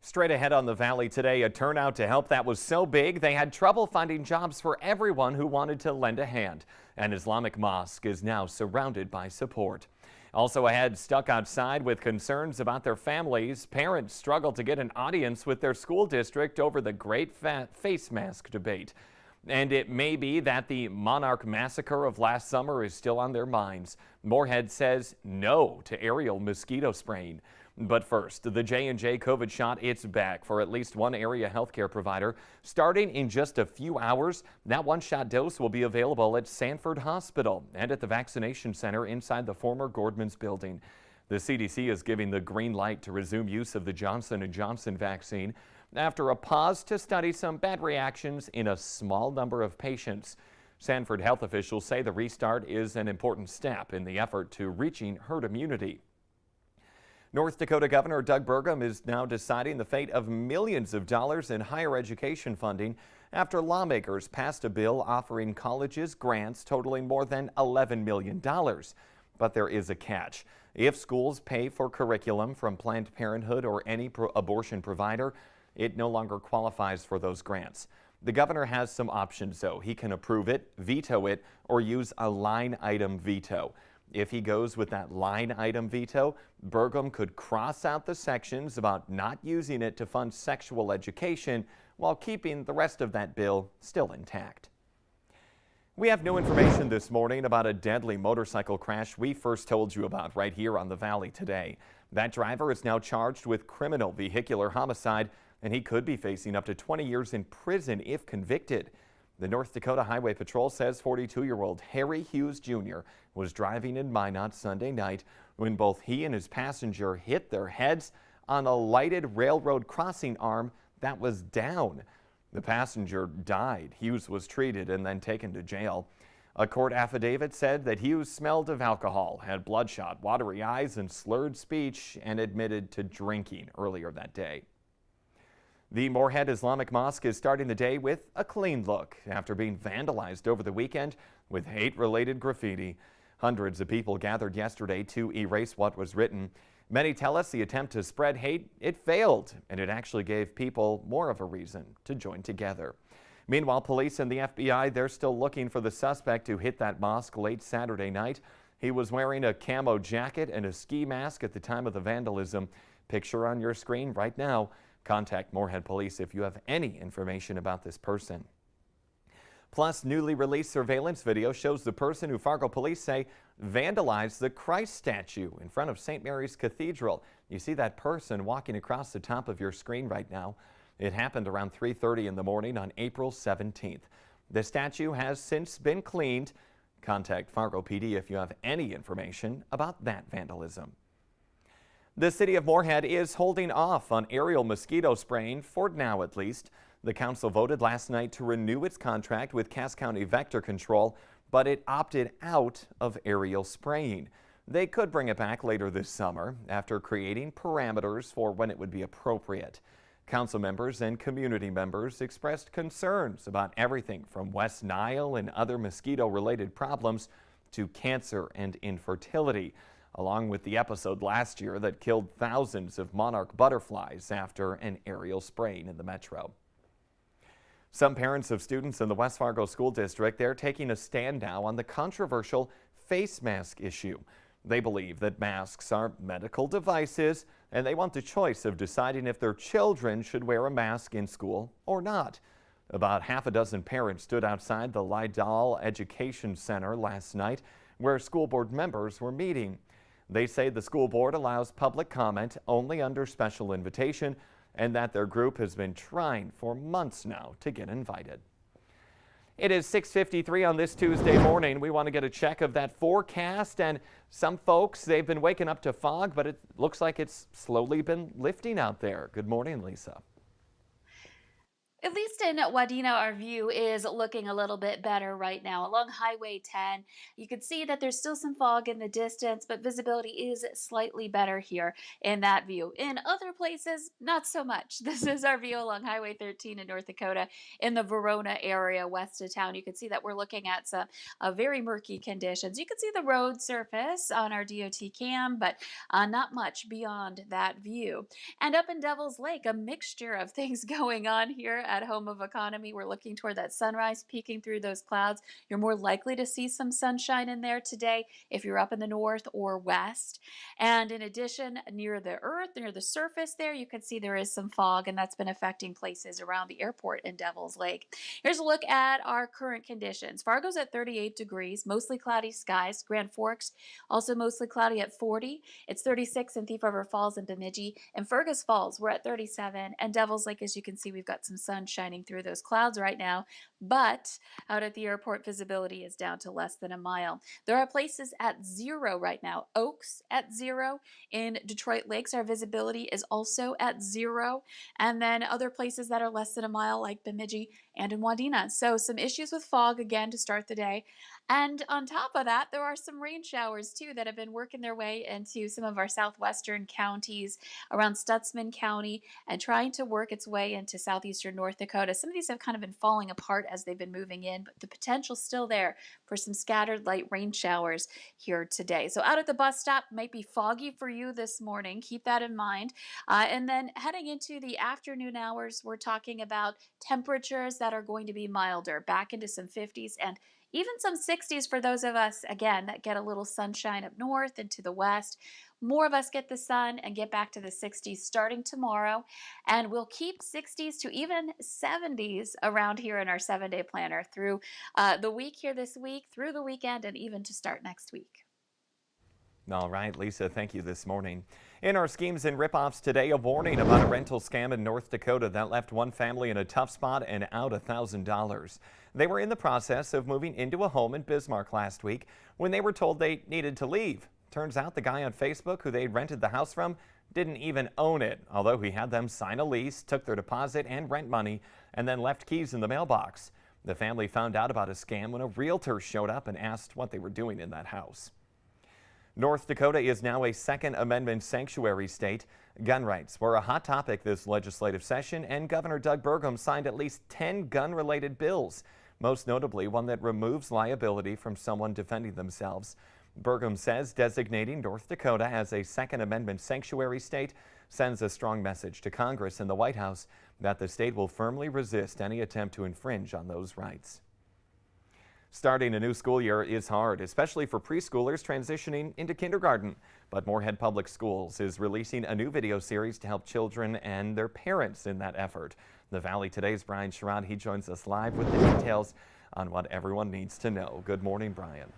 Straight ahead on the Valley today, a turnout to help that was so big they had trouble finding jobs for everyone who wanted to lend a hand. An Islamic mosque is now surrounded by support. Also ahead, stuck outside with concerns about their families, parents struggle to get an audience with their school district over the great face mask debate. And it may be that the Monarch massacre of last summer is still on their minds. Morehead says no to aerial mosquito spraying. But first, the J&J COVID shot, it's back for at least one area healthcare provider. Starting in just a few hours, that one-shot dose will be available at Sanford Hospital and at the vaccination center inside the former Gordman's building. The CDC is giving the green light to resume use of the Johnson & Johnson vaccine after a pause to study some bad reactions in a small number of patients. Sanford health officials say the restart is an important step in the effort to reaching herd immunity. North Dakota Governor Doug Burgum is now deciding the fate of millions of dollars in higher education funding after lawmakers passed a bill offering colleges grants totaling more than $11 million. But there is a catch. If schools pay for curriculum from Planned Parenthood or any abortion provider, it no longer qualifies for those grants. The governor has some options, though. He can approve it, veto it, or use a line item veto. If he goes with that line item veto, Burgum could cross out the sections about not using it to fund sexual education while keeping the rest of that bill still intact. We have new information this morning about a deadly motorcycle crash we first told you about right here on the Valley today. That driver is now charged with criminal vehicular homicide, and he could be facing up to 20 years in prison if convicted. The North Dakota Highway Patrol says 42-year-old Harry Hughes Jr. was driving in Minot Sunday night when both he and his passenger hit their heads on a lighted railroad crossing arm that was down. The passenger died. Hughes was treated and then taken to jail. A court affidavit said that Hughes smelled of alcohol, had bloodshot, watery eyes, and slurred speech, and admitted to drinking earlier that day. The Morehead Islamic Mosque is starting the day with a clean look after being vandalized over the weekend with hate-related graffiti. Hundreds of people gathered yesterday to erase what was written. Many tell us the attempt to spread hate, it failed, and it actually gave people more of a reason to join together. Meanwhile, police and the FBI, they're still looking for the suspect who hit that mosque late Saturday night. He was wearing a camo jacket and a ski mask at the time of the vandalism. Picture on your screen right now. Contact Morehead Police if you have any information about this person. Plus, newly released surveillance video shows the person who Fargo police say vandalized the Christ statue in front of St. Mary's Cathedral. You see that person walking across the top of your screen right now. It happened around 3:30 in the morning on April 17th. The statue has since been cleaned. Contact Fargo PD if you have any information about that vandalism. The city of Morehead is holding off on aerial mosquito spraying, for now at least. The council voted last night to renew its contract with Cass County Vector Control, but it opted out of aerial spraying. They could bring it back later this summer after creating parameters for when it would be appropriate. Council members and community members expressed concerns about everything from West Nile and other mosquito-related problems to cancer and infertility, along with the episode last year that killed thousands of monarch butterflies after an aerial spraying in the metro. Some parents of students in the West Fargo School District, they're taking a stand now on the controversial face mask issue. They believe that masks are medical devices, and they want the choice of deciding if their children should wear a mask in school or not. About half a dozen parents stood outside the Lydall Education Center last night, where school board members were meeting. They say the school board allows public comment only under special invitation and that their group has been trying for months now to get invited. It is 6:53 on this Tuesday morning. We want to get a check of that forecast, and some folks, they've been waking up to fog, but it looks like it's slowly been lifting out there. Good morning, Lisa. At least in Wadena, our view is looking a little bit better right now. Along Highway 10, you can see that there's still some fog in the distance, but visibility is slightly better here in that view. In other places, not so much. This is our view along Highway 13 in North Dakota in the Verona area west of town. You can see that we're looking at some very murky conditions. You can see the road surface on our DOT cam, but not much beyond that view. And up in Devil's Lake, a mixture of things going on here at Home of Economy. We're looking toward that sunrise peeking through those clouds. You're more likely to see some sunshine in there today if you're up in the north or west. And in addition, near the earth, near the surface there, you can see there is some fog, and that's been affecting places around the airport in Devil's Lake. Here's a look at our current conditions. Fargo's at 38 degrees, mostly cloudy skies. Grand Forks also mostly cloudy at 40. It's 36 in Thief River Falls and Bemidji. And Fergus Falls, we're at 37. And Devil's Lake, as you can see, we've got some sun shining through those clouds right now. But out at the airport, visibility is down to less than a mile. There are places at 0 right now. Oaks at 0. In Detroit Lakes, our visibility is also at 0. And then other places that are less than a mile, like Bemidji and in Wadena. So some issues with fog again to start the day. And on top of that, there are some rain showers too that have been working their way into some of our southwestern counties around Stutzman County and trying to work its way into southeastern North Dakota. Some of these have kind of been falling apart as they've been moving in, but the potential's still there for some scattered light rain showers here today. So out at the bus stop might be foggy for you this morning. Keep that in mind. And then heading into the afternoon hours, we're talking about temperatures that are going to be milder, back into some 50s and even some 60s for those of us, again, that get a little sunshine up north and to the west. More of us get the sun and get back to the 60s starting tomorrow. And we'll keep 60s to even 70s around here in our 7-day planner through the week here this week, through the weekend, and even to start next week. All right, Lisa, thank you this morning. In our schemes and ripoffs today, a warning about a rental scam in North Dakota that left one family in a tough spot and out $1,000. They were in the process of moving into a home in Bismarck last week when they were told they needed to leave. Turns out the guy on Facebook who they rented the house from didn't even own it, although he had them sign a lease, took their deposit and rent money, and then left keys in the mailbox. The family found out about a scam when a realtor showed up and asked what they were doing in that house. North Dakota is now a Second Amendment sanctuary state. Gun rights were a hot topic this legislative session, and Governor Doug Burgum signed at least 10 gun-related bills, most notably one that removes liability from someone defending themselves. Burgum says designating North Dakota as a Second Amendment sanctuary state sends a strong message to Congress and the White House that the state will firmly resist any attempt to infringe on those rights. Starting a new school year is hard, especially for preschoolers transitioning into kindergarten. But Morehead Public Schools is releasing a new video series to help children and their parents in that effort. The Valley Today's Brian Sherrod, he joins us live with the details on what everyone needs to know. Good morning, Brian.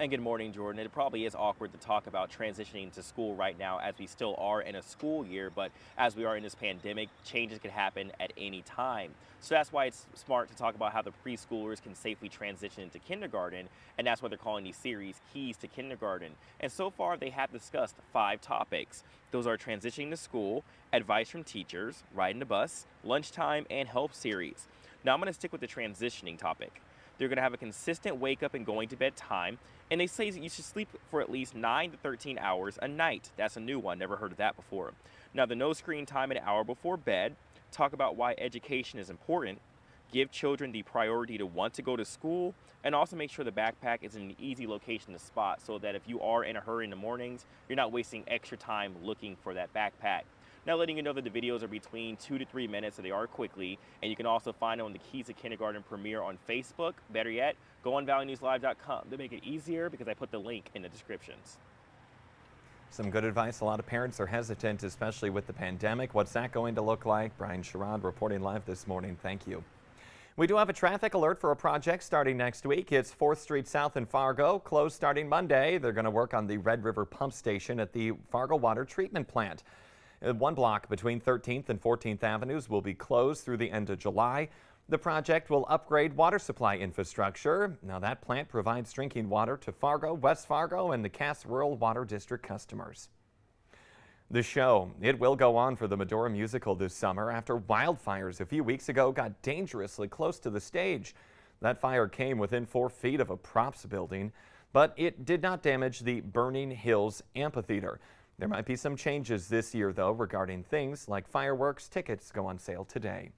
And good morning, Jordan. It probably is awkward to talk about transitioning to school right now as we still are in a school year, but as we are in this pandemic, changes could happen at any time. So that's why it's smart to talk about how the preschoolers can safely transition into kindergarten, and that's why they're calling these series Keys to Kindergarten. And so far, they have discussed 5 topics. Those are transitioning to school, advice from teachers, riding the bus, lunchtime, and help series. Now I'm going to stick with the transitioning topic. They're going to have a consistent wake up and going to bed time. And they say you should sleep for at least 9 to 13 hours a night. That's a new one. Never heard of that before. Now, the no screen time an hour before bed. Talk about why education is important. Give children the priority to want to go to school. And also make sure the backpack is in an easy location to spot so that if you are in a hurry in the mornings, you're not wasting extra time looking for that backpack. Now letting you know that the videos are between 2 to 3 minutes, so they are quickly, and you can also find them on the Keys to Kindergarten premiere on Facebook. Better yet, go on valleynewslive.com. They make it easier because I put the link in the descriptions. Some good advice. A lot of parents are hesitant, especially with the pandemic. What's that going to look like? Brian Sherrod reporting live this morning. Thank you. We do have a traffic alert for a project starting next week. It's 4th Street South in Fargo, closed starting Monday. They're going to work on the Red River Pump Station at the Fargo Water Treatment Plant. One block between 13th and 14th Avenues will be closed through the end of July. The project will upgrade water supply infrastructure. Now that plant provides drinking water to Fargo, West Fargo, and the Cass Rural Water District customers. The show, it will go on for the Medora musical this summer after wildfires a few weeks ago got dangerously close to the stage. That fire came within 4 feet of a props building, but it did not damage the Burning Hills Amphitheater. There might be some changes this year, though, regarding things like fireworks. Tickets go on sale today.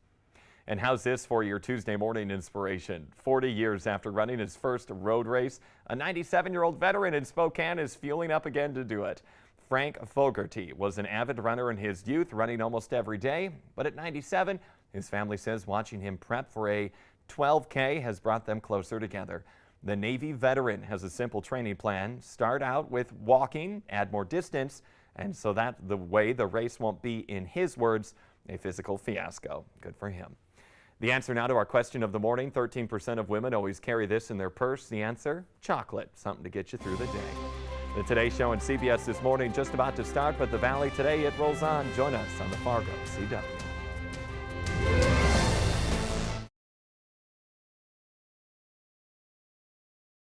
And how's this for your Tuesday morning inspiration? 40 years after running his first road race, a 97-year-old veteran in Spokane is fueling up again to do it. Frank Fogarty was an avid runner in his youth, running almost every day. But at 97, his family says watching him prep for a 12K has brought them closer together. The Navy veteran has a simple training plan. Start out with walking, add more distance, and so that the way the race won't be, in his words, a physical fiasco. Good for him. The answer now to our question of the morning: 13% of women always carry this in their purse. The answer: chocolate, something to get you through the day. The Today Show on CBS This Morning just about to start, but the Valley today, it rolls on. Join us on the Fargo CW.